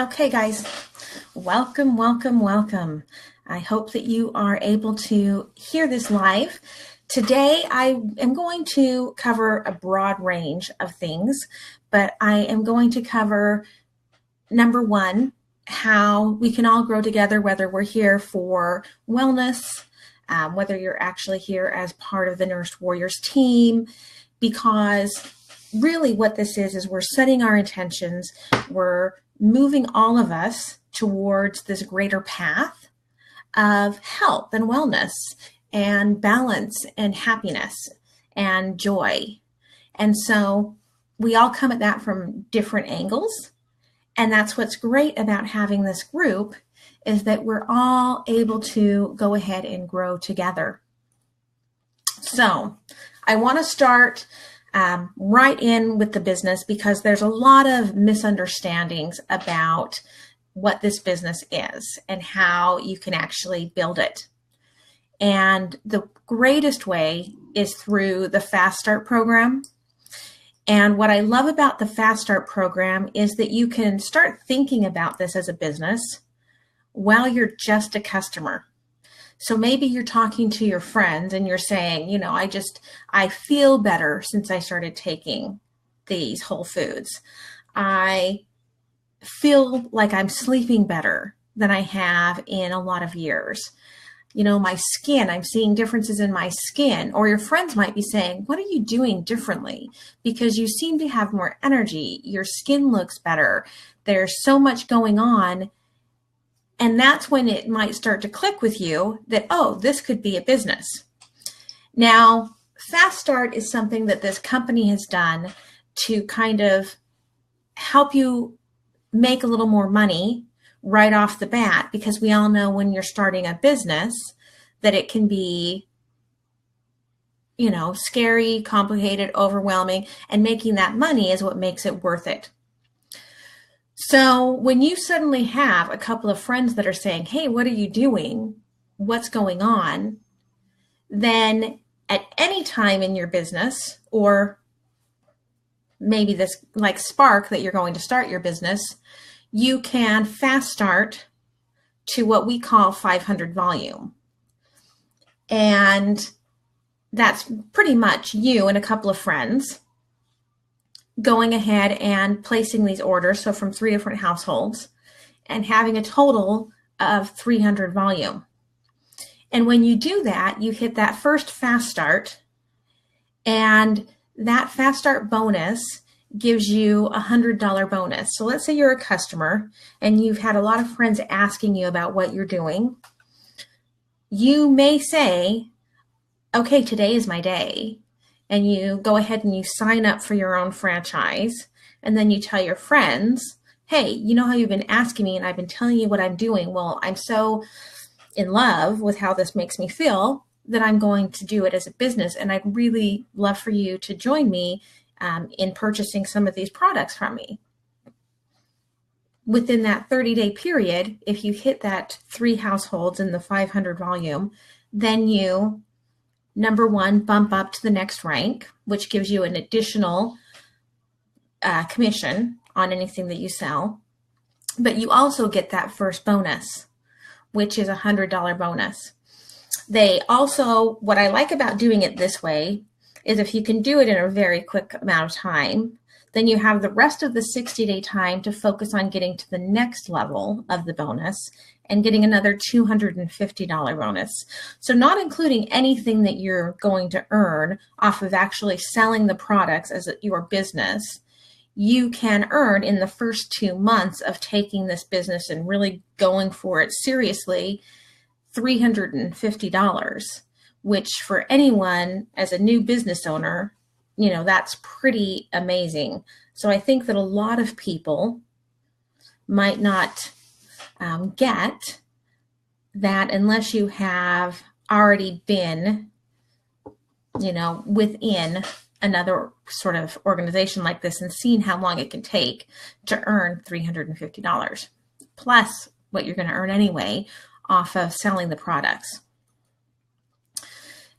Okay, guys, welcome, welcome, welcome. I hope that you are able to hear this live. Today, I am going to cover a broad range of things, but I am going to cover, number one, how we can all grow together, whether we're here for wellness, whether you're actually here as part of the Nourish Warriors team, because really what this is we're setting our intentions, we're moving all of us towards this greater path of health and wellness and balance and happiness and joy. And so we all come at that from different angles. And that's what's great about having this group is that we're all able to go ahead and grow together. So I want to start right in with the business because there's a lot of misunderstandings about what this business is and how you can actually build it. And the greatest way is through the Fast Start program. And what I love about the Fast Start program is that you can start thinking about this as a business while you're just a customer. So maybe you're talking to your friends and you're saying, I feel better since I started taking these whole foods. I feel like I'm sleeping better than I have in a lot of years. My skin, I'm seeing differences in my skin. Or your friends might be saying, what are you doing differently? Because you seem to have more energy. Your skin looks better. There's so much going on. And that's when it might start to click with you that, oh, this could be a business. Now, Fast Start is something that this company has done to kind of help you make a little more money right off the bat, because we all know when you're starting a business that it can be, scary, complicated, overwhelming, and making that money is what makes it worth it. So when you suddenly have a couple of friends that are saying, hey, what are you doing? What's going on? Then at any time in your business, or maybe this like spark that you're going to start your business, you can fast start to what we call 500 volume. And that's pretty much you and a couple of friends going ahead and placing these orders, so from 3 different households, and having a total of 300 volume. And when you do that, you hit that first fast start, and that fast start bonus gives you a $100 bonus. So let's say you're a customer and you've had a lot of friends asking you about what you're doing. You may say, okay, today is my day. And you go ahead and you sign up for your own franchise. And then you tell your friends, hey, you know how you've been asking me and I've been telling you what I'm doing? Well, I'm so in love with how this makes me feel that I'm going to do it as a business. And I'd really love for you to join me in purchasing some of these products from me. Within that 30-day period, if you hit that 3 households in the 500 volume, then you, number one, bump up to the next rank, which gives you an additional commission on anything that you sell. But you also get that first bonus, which is a $100 bonus. They also, what I like about doing it this way is if you can do it in a very quick amount of time, then you have the rest of the 60-day time to focus on getting to the next level of the bonus and getting another $250 bonus. So not including anything that you're going to earn off of actually selling the products as your business, you can earn in the first 2 months of taking this business and really going for it seriously, $350, which for anyone as a new business owner, that's pretty amazing. So I think that a lot of people might not get that unless you have already been, within another sort of organization like this and seen how long it can take to earn $350, plus what you're going to earn anyway off of selling the products.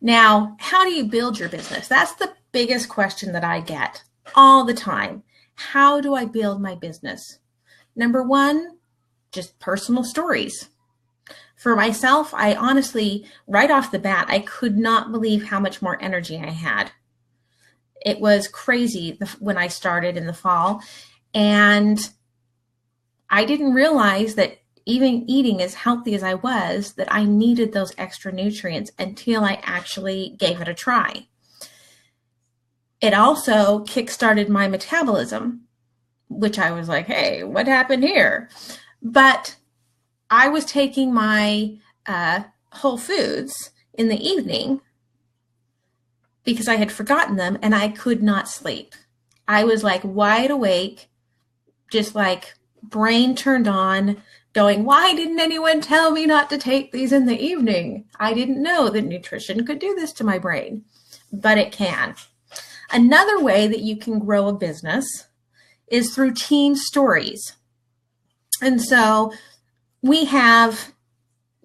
Now, how do you build your business? That's the biggest question that I get all the time. How do I build my business? Number one, just personal stories. For myself, I honestly, right off the bat, I could not believe how much more energy I had. It was crazy when I started in the fall. And I didn't realize that even eating as healthy as I was, that I needed those extra nutrients until I actually gave it a try. It also kickstarted my metabolism, which I was like, hey, what happened here? But I was taking my Whole Foods in the evening because I had forgotten them and I could not sleep. I was like wide awake, just like brain turned on, going, why didn't anyone tell me not to take these in the evening? I didn't know that nutrition could do this to my brain, but it can. Another way that you can grow a business is through team stories. And so we have,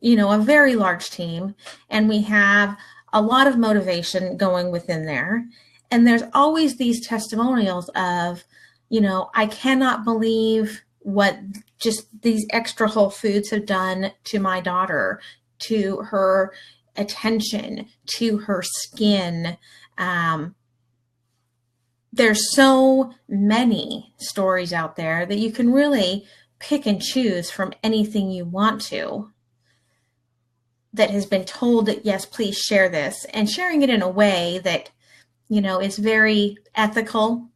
a very large team, and we have a lot of motivation going within there. And there's always these testimonials of, I cannot believe what just these extra whole foods have done to my daughter, to her attention, to her skin. There's so many stories out there that you can really pick and choose from anything you want to that has been told that, yes, please share this, and sharing it in a way that, is very ethical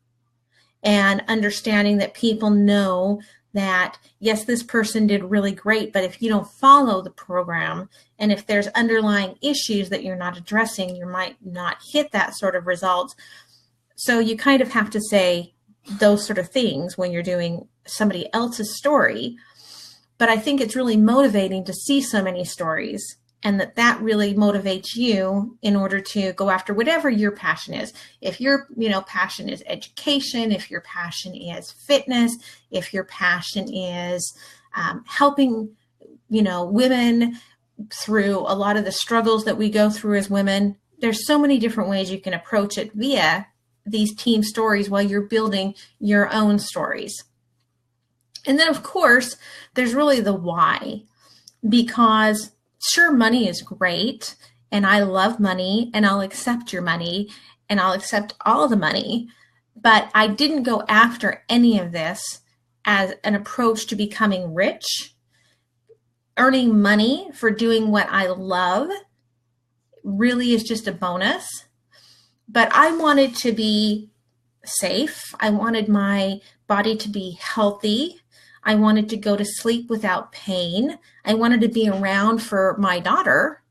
and understanding that people know that, yes, this person did really great, but if you don't follow the program and if there's underlying issues that you're not addressing, you might not hit that sort of results. So you kind of have to say those sort of things when you're doing somebody else's story. But I think it's really motivating to see so many stories, and that really motivates you in order to go after whatever your passion is. If your passion is education, if your passion is fitness, if your passion is helping women through a lot of the struggles that we go through as women, there's so many different ways you can approach it via these team stories while you're building your own stories. And then, of course, there's really the why, because sure, money is great, and I love money, and I'll accept your money, and I'll accept all the money, but I didn't go after any of this as an approach to becoming rich. Earning money for doing what I love really is just a bonus, but I wanted to be safe. I wanted my body to be healthy. I wanted to go to sleep without pain. I wanted to be around for my daughter,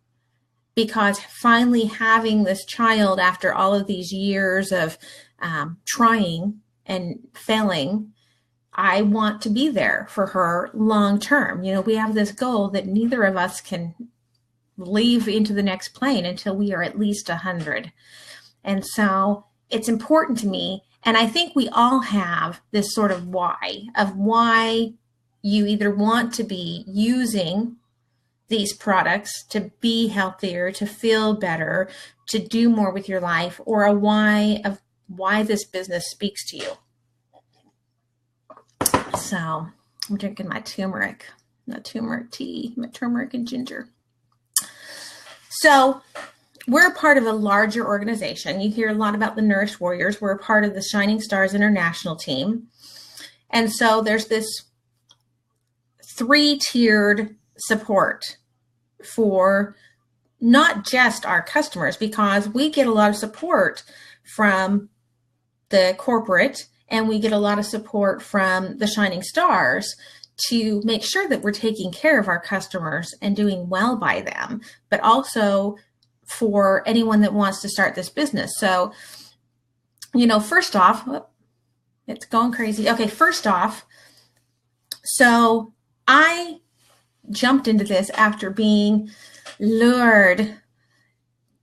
because finally having this child after all of these years of trying and failing, I want to be there for her long term. We have this goal that neither of us can leave into the next plane until we are at least 100. And so it's important to me. And I think we all have this sort of why you either want to be using these products to be healthier, to feel better, to do more with your life, or a why of why this business speaks to you. So I'm drinking my turmeric tea, my turmeric and ginger. So we're a part of a larger organization. You hear a lot about the Nourish Warriors. We're a part of the Shining Stars International team. And so there's this 3-tiered support for not just our customers, because we get a lot of support from the corporate, and we get a lot of support from the Shining Stars to make sure that we're taking care of our customers and doing well by them, but also for anyone that wants to start this business. So, first off, it's going crazy. Okay, first off, so I jumped into this after being lured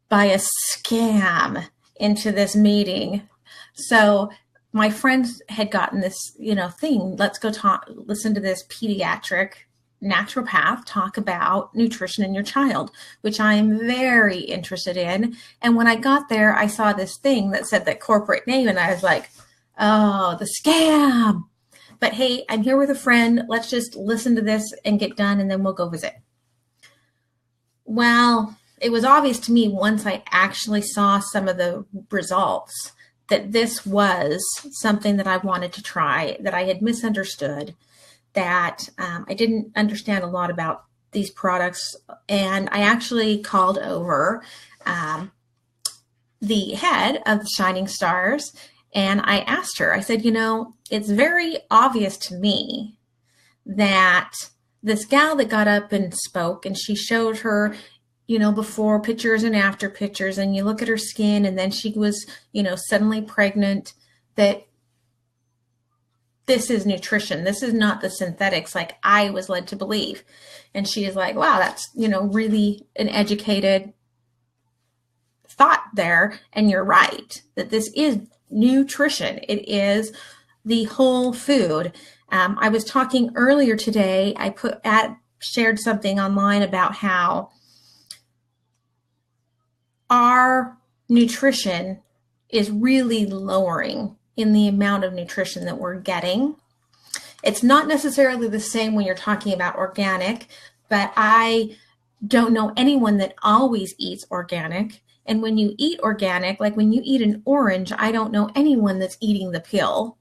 by a scam into this meeting. So my friends had gotten this, thing. Let's go listen to this pediatric naturopath talk about nutrition in your child, which I am very interested in. And when I got there, I saw this thing that said the corporate name, and I was like, oh, the scam. But hey, I'm here with a friend. Let's just listen to this and get done, and then we'll go visit. Well, it was obvious to me once I actually saw some of the results that this was something that I wanted to try, that I had misunderstood, that I didn't understand a lot about these products. And I actually called over the head of the Shining Stars, and I asked her, I said, it's very obvious to me that this gal that got up and spoke, and she showed her, before pictures and after pictures, and you look at her skin, and then she was, suddenly pregnant, that this is nutrition. This is not the synthetics like I was led to believe. And she is like, wow, that's, really an educated thought there. And you're right, that this is nutrition. It is the whole food. I was talking earlier today, shared something online about how our nutrition is really lowering in the amount of nutrition that we're getting. It's not necessarily the same when you're talking about organic, but I don't know anyone that always eats organic. And when you eat organic, like when you eat an orange, I don't know anyone that's eating the peel.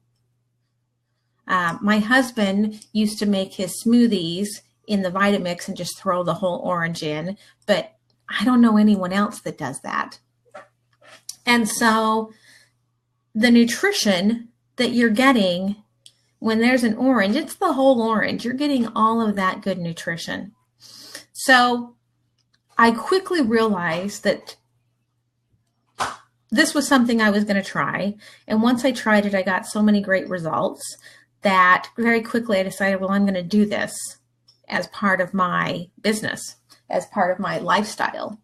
My husband used to make his smoothies in the Vitamix and just throw the whole orange in, but I don't know anyone else that does that. And so the nutrition that you're getting when there's an orange, it's the whole orange. You're getting all of that good nutrition. So I quickly realized that this was something I was going to try. And once I tried it, I got so many great results that very quickly I decided, well, I'm going to do this as part of my business, as part of my lifestyle.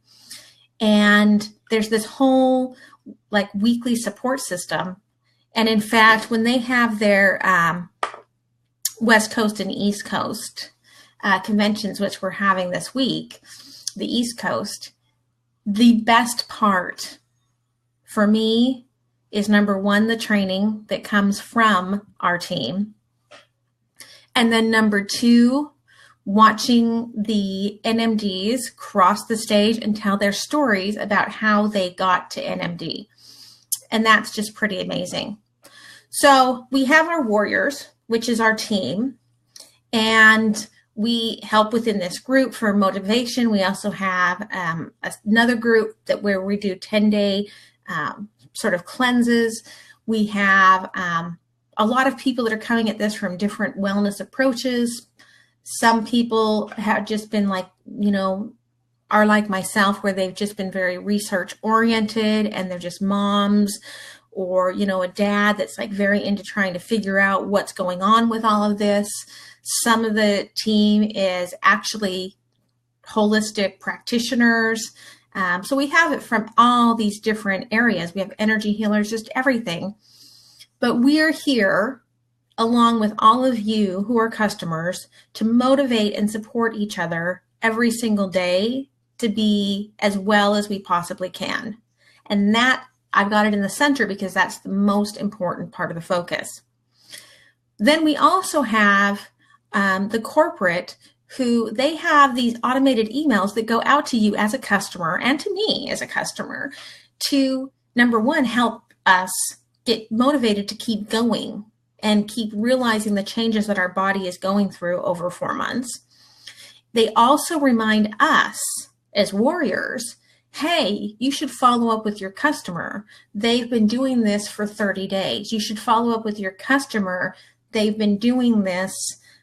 And there's this whole weekly support system. And in fact, when they have their West Coast and East Coast conventions, which we're having this week, the East Coast, the best part for me is number one, the training that comes from our team. And then number two, watching the NMDs cross the stage and tell their stories about how they got to NMD. And that's just pretty amazing. So we have our Warriors, which is our team, and we help within this group for motivation. We also have another group where we do 10-day sort of cleanses. We have a lot of people that are coming at this from different wellness approaches. Some people have just been are like myself, where they've just been very research oriented and they're just moms, or, a dad that's very into trying to figure out what's going on with all of this. Some of the team is actually holistic practitioners. So we have it from all these different areas. We have energy healers, just everything. But we are here along with all of you who are customers to motivate and support each other every single day to be as well as we possibly can. And that, I've got it in the center because that's the most important part of the focus. Then we also have the corporate, who they have these automated emails that go out to you as a customer and to me as a customer to, number one, help us get motivated to keep going and keep realizing the changes that our body is going through over 4 months. They also remind us as warriors, hey, you should follow up with your customer. They've been doing this for 30 days. You should follow up with your customer. They've been doing this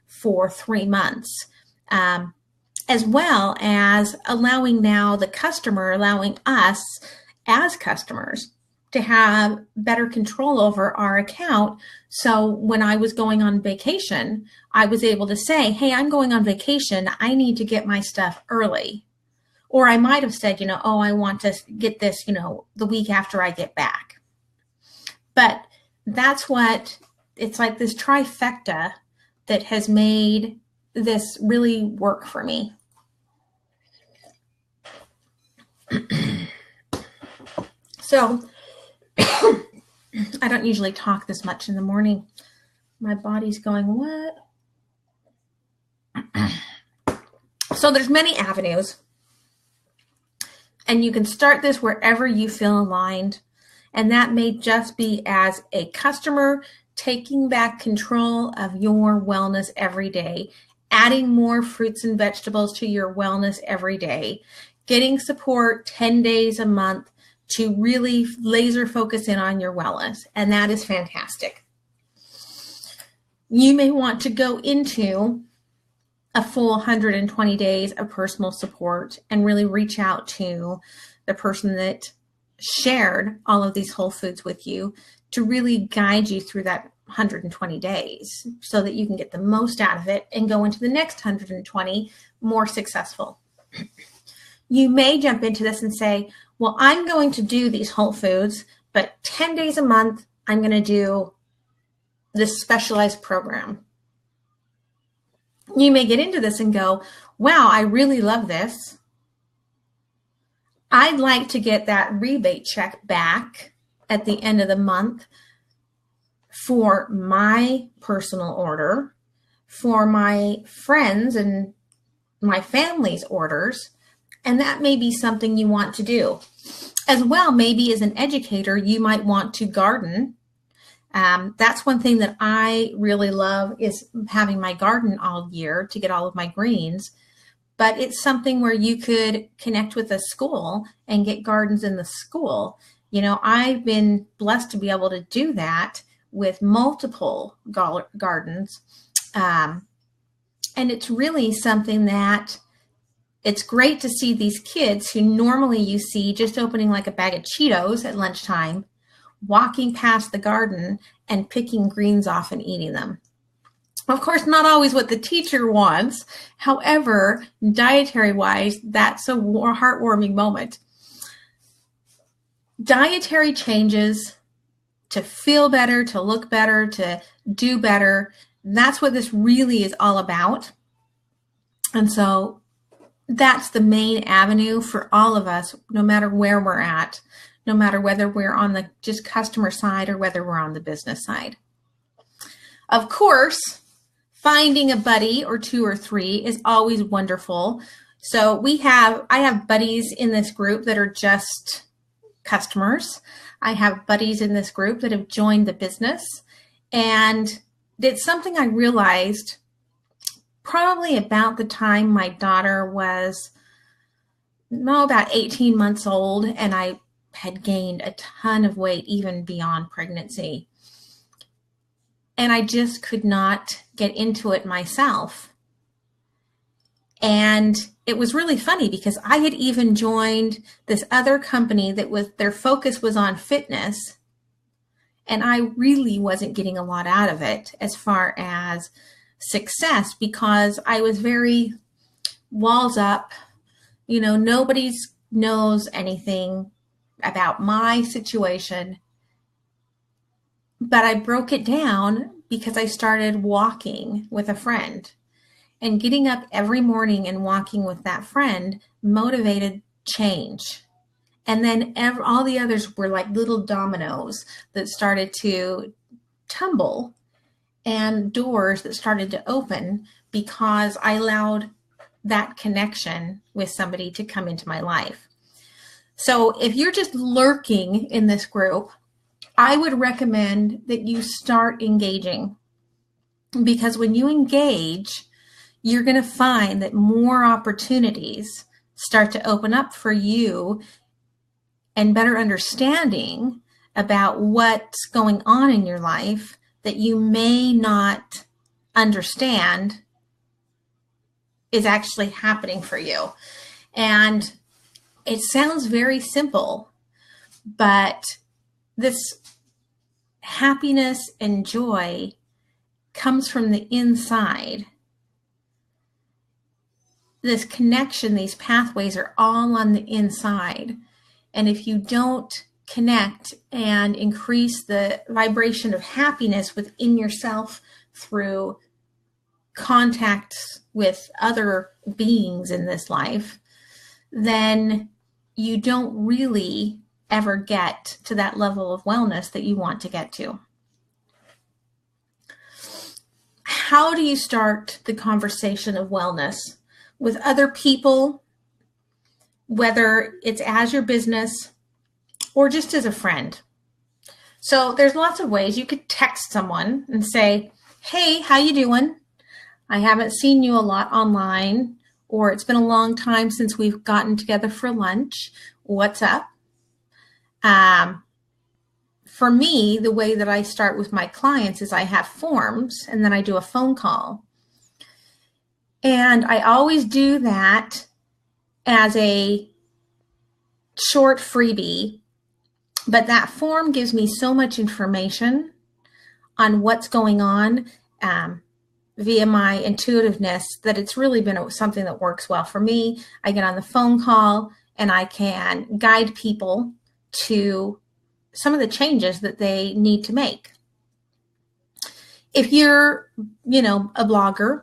for 3 months. As well as allowing us as customers to have better control over our account. So when I was going on vacation, I was able to say, hey, I'm going on vacation. I need to get my stuff early. Or I might have said, I want to get this, the week after I get back. But that's what, it's like this trifecta that has made this really work for me. So I don't usually talk this much in the morning, My body's going, what? So there's many avenues. And you can start this wherever you feel aligned. And that may just be as a customer taking back control of your wellness every day, adding more fruits and vegetables to your wellness every day, getting support 10 days a month to really laser focus in on your wellness. And that is fantastic. You may want to go into a full 120 days of personal support and really reach out to the person that shared all of these whole foods with you to really guide you through that 120 days so that you can get the most out of it and go into the next 120 more successful. You may jump into this and say, well, I'm going to do these whole foods, but 10 days a month, I'm going to do this specialized program. You may get into this and go, wow, I really love this. I'd like to get that rebate check back at the end of the month for my personal order, for my friends and my family's orders, and that may be something you want to do. As well, maybe as an educator, you might want to garden. That's one thing that I really love is having my garden all year to get all of my greens. But it's something where you could connect with a school and get gardens in the school. You know, I've been blessed to be able to do that with multiple gardens. And it's really something that it's great to see these kids who normally you see just opening like a bag of Cheetos at lunchtime, walking past the garden and picking greens off and eating them. Of course, not always what the teacher wants. However, dietary-wise, that's a heartwarming moment. Dietary changes to feel better, to look better, to do better. That's what this really is all about. And so that's the main avenue for all of us, no matter where we're at, no matter whether we're on the just customer side or whether we're on the business side. Of course, finding a buddy or two or three is always wonderful. So I have buddies in this group that are just customers. I have buddies in this group that have joined the business. And it's something I realized probably about the time my daughter was about 18 months old, and I had gained a ton of weight even beyond pregnancy. And I just could not get into it myself. And it was really funny because I had even joined this other company that was, their focus was on fitness. And I really wasn't getting a lot out of it as far as success because I was very walls up. You know, nobody knows anything about my situation. But I broke it down because I started walking with a friend, and getting up every morning and walking with that friend motivated change. And then all the others were like little dominoes that started to tumble and doors that started to open because I allowed that connection with somebody to come into my life. So if you're just lurking in this group, I would recommend that you start engaging, because when you engage, you're going to find that more opportunities start to open up for you and better understanding about what's going on in your life that you may not understand is actually happening for you. And it sounds very simple, but this happiness and joy comes from the inside. This connection, these pathways are all on the inside. And if you don't connect and increase the vibration of happiness within yourself through contacts with other beings in this life, then you don't really ever get to that level of wellness that you want to get to. how do you start the conversation of wellness with other people, whether it's as your business or just as a friend? So there's lots of ways. You could text someone and say, hey, how you doing? I haven't seen you a lot online, or it's been a long time since we've gotten together for lunch. What's up? For me, the way that I start with my clients is I have forms and then I do a phone call. And I always do that as a short freebie, but that form gives me so much information on what's going on via my intuitiveness that it's really been something that works well for me. I get on the phone call and I can guide people to some of the changes that they need to make. If you're, a blogger,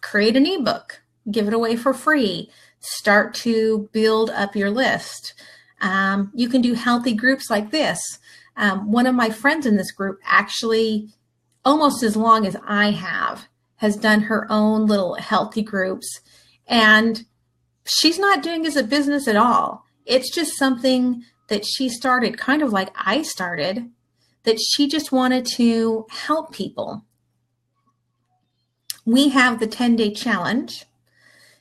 create an ebook, give it away for free, start to build up your list. You can do healthy groups like this. One of my friends in this group, actually almost as long as I have, has done her own little healthy groups, and she's not doing it as a business at all. It's just something that she started kind of like I started, that she just wanted to help people. We have the 10-day challenge,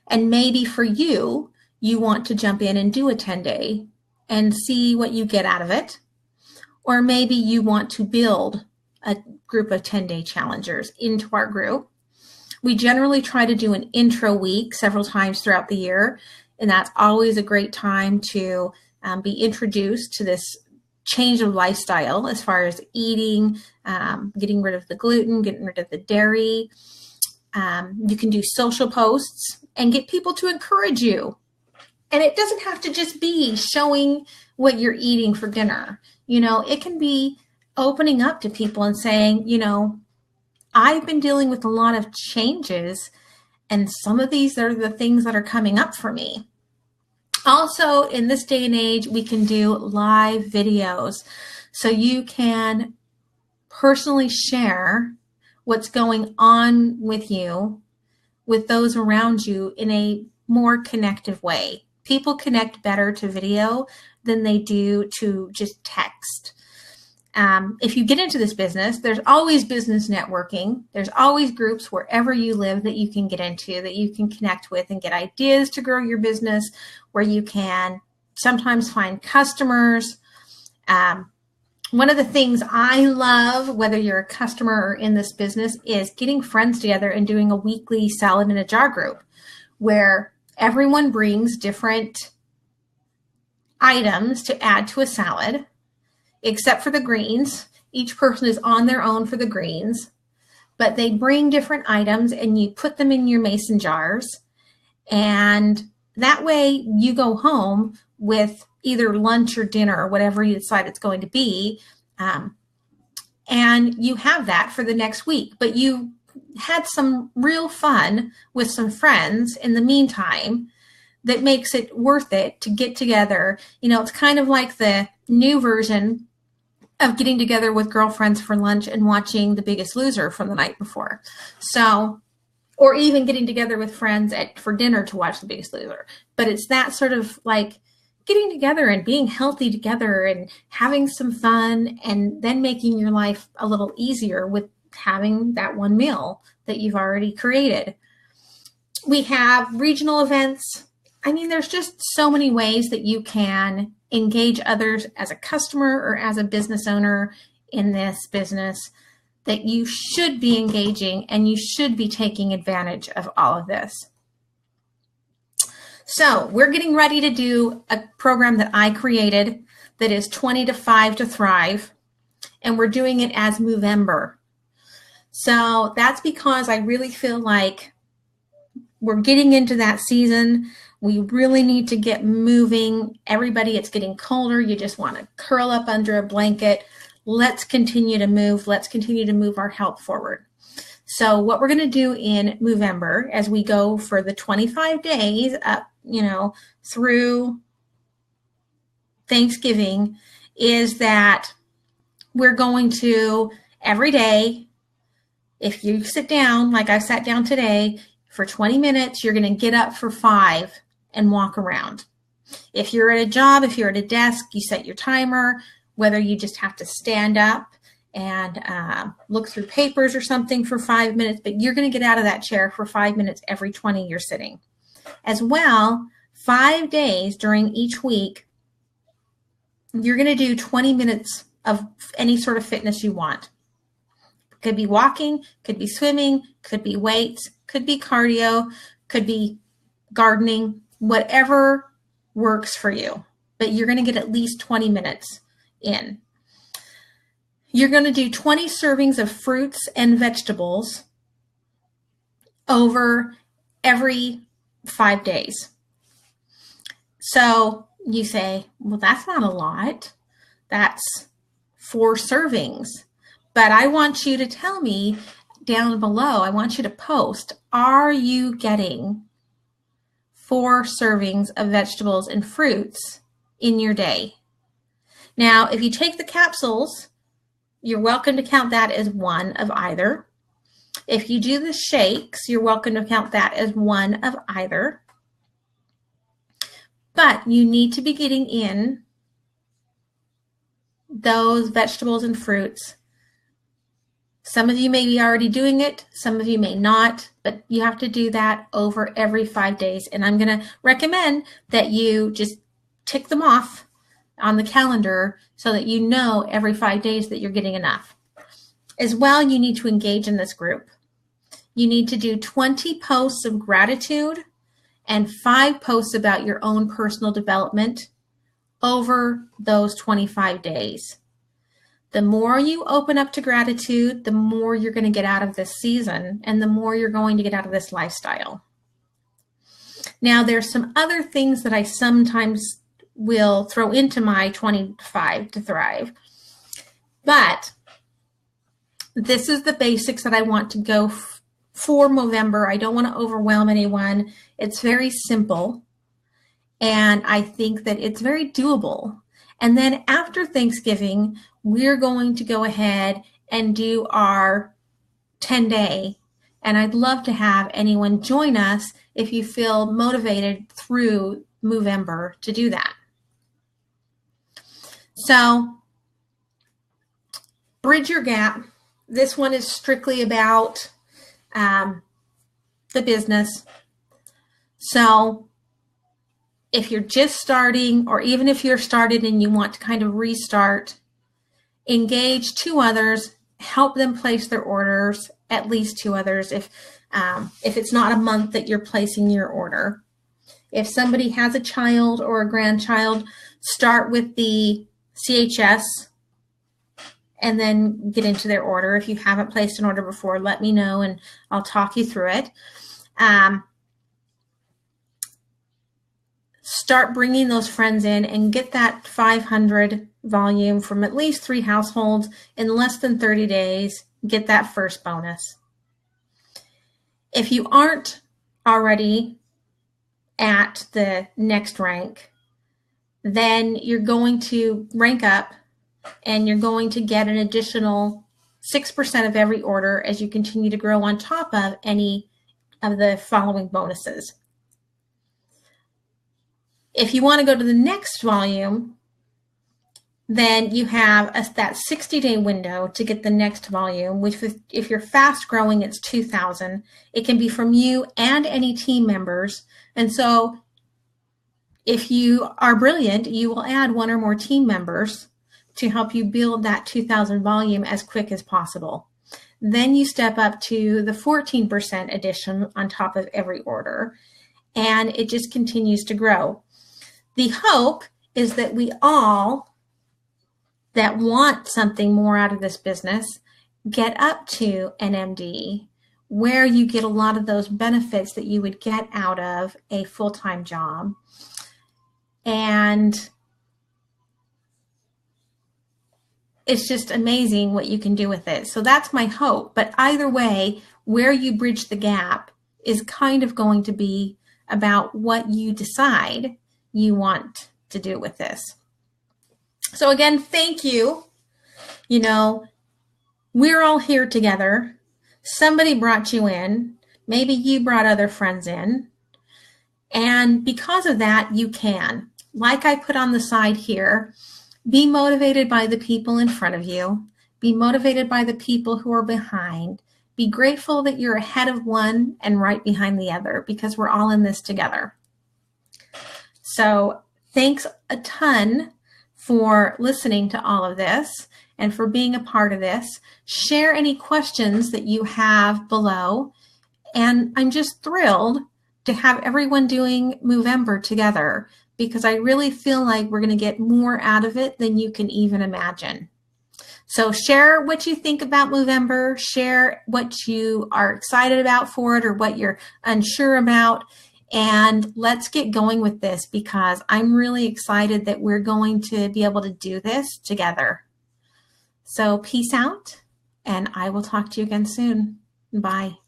and maybe for you, you want to jump in and do a 10-day and see what you get out of it. Or maybe you want to build a group of 10-day challengers into our group. We generally try to do an intro week several times throughout the year, and that's always a great time to be introduced to this change of lifestyle as far as eating, getting rid of the gluten, getting rid of the dairy. You can do social posts and get people to encourage you. And it doesn't have to just be showing what you're eating for dinner. It can be opening up to people and saying, I've been dealing with a lot of changes, and some of these are the things that are coming up for me. Also, in this day and age, we can do live videos. So you can personally share what's going on with you, with those around you, in a more connective way. People connect better to video than they do to just text. If you get into this business, there's always business networking. There's always groups wherever you live that you can get into, that you can connect with and get ideas to grow your business, where you can sometimes find customers. One of the things I love, whether you're a customer or in this business, is getting friends together and doing a weekly salad in a jar group, where everyone brings different items to add to a salad, except for the greens. Each person is on their own for the greens, but they bring different items and you put them in your mason jars. And that way you go home with either lunch or dinner or whatever you decide it's going to be. And you have that for the next week, but you had some real fun with some friends in the meantime that makes it worth it to get together. It's kind of like the new version of getting together with girlfriends for lunch and watching The Biggest Loser from the night before. So, or even getting together with friends for dinner to watch The Biggest Loser. But it's that sort of like getting together and being healthy together and having some fun, and then making your life a little easier with having that one meal that you've already created. We have regional events. There's just so many ways that you can engage others as a customer or as a business owner in this business, that you should be engaging, and you should be taking advantage of all of this. So we're getting ready to do a program that I created that is 20 to 5 to Thrive, and we're doing it as Movember. So that's because I really feel like we're getting into that season. We really need to get moving. Everybody, it's getting colder. You just want to curl up under a blanket. Let's continue to move. Let's continue to move our health forward. So what we're going to do in Movember, as we go for the 25 days up, through Thanksgiving, is that we're going to every day, If you sit down, like I sat down today, for 20 minutes, you're going to get up for 5 and walk around. If you're at a job, if you're at a desk, you set your timer, whether you just have to stand up and look through papers or something for 5 minutes, but you're going to get out of that chair for 5 minutes every 20 you're sitting. As well, 5 days during each week, you're going to do 20 minutes of any sort of fitness you want. Could be walking, could be swimming, could be weights, could be cardio, could be gardening, whatever works for you. But you're going to get at least 20 minutes in. You're going to do 20 servings of fruits and vegetables over every 5 days. So you say, well, that's not a lot. That's 4 servings. But I want you to tell me down below, I want you to post, are you getting 4 servings of vegetables and fruits in your day? Now, if you take the capsules, you're welcome to count that as 1 of either. If you do the shakes, you're welcome to count that as 1 of either. But you need to be getting in those vegetables and fruits. Some of you may be already doing it, some of you may not, but you have to do that over every 5 days. And I'm going to recommend that you just tick them off on the calendar so that you know every 5 days that you're getting enough. As well, you need to engage in this group. You need to do 20 posts of gratitude and 5 posts about your own personal development over those 25 days. The more you open up to gratitude, the more you're going to get out of this season and the more you're going to get out of this lifestyle. Now, there's some other things that I sometimes will throw into my 25 to Thrive, but this is the basics that I want to go for Movember. I don't want to overwhelm anyone. It's very simple, and I think that it's very doable. And then after Thanksgiving, we're going to go ahead and do our 10-day. And I'd love to have anyone join us if you feel motivated through Movember to do that. So, bridge your gap. This one is strictly about the business. So, if you're just starting, or even if you're started and you want to kind of restart, engage 2 others, help them place their orders, at least 2 others, if it's not a month that you're placing your order. If somebody has a child or a grandchild, start with the CHS and then get into their order. If you haven't placed an order before, let me know and I'll talk you through it. Start bringing those friends in and get that 500 volume from at least 3 households in less than 30 days. Get that first bonus. If you aren't already at the next rank, then you're going to rank up and you're going to get an additional 6% of every order as you continue to grow on top of any of the following bonuses. If you want to go to the next volume, then you have that 60-day window to get the next volume, which if you're fast growing, it's 2,000. It can be from you and any team members. And so if you are brilliant, you will add 1 or more team members to help you build that 2,000 volume as quick as possible. Then you step up to the 14% addition on top of every order, and it just continues to grow. The hope is that we all that want something more out of this business get up to an MD where you get a lot of those benefits that you would get out of a full-time job. And it's just amazing what you can do with it. So that's my hope. But either way, where you bridge the gap is kind of going to be about what you decide you want to do with this. So again, thank you. You know, we're all here together. Somebody brought you in. Maybe you brought other friends in. And because of that, you can. Like I put on the side here, be motivated by the people in front of you. Be motivated by the people who are behind. Be grateful that you're ahead of one and right behind the other, because we're all in this together. So thanks a ton for listening to all of this and for being a part of this. Share any questions that you have below. And I'm just thrilled to have everyone doing Movember together, because I really feel like we're going to get more out of it than you can even imagine. So share what you think about Movember, share what you are excited about for it or what you're unsure about, and let's get going with this, because I'm really excited that we're going to be able to do this together. So peace out, and I will talk to you again soon. Bye.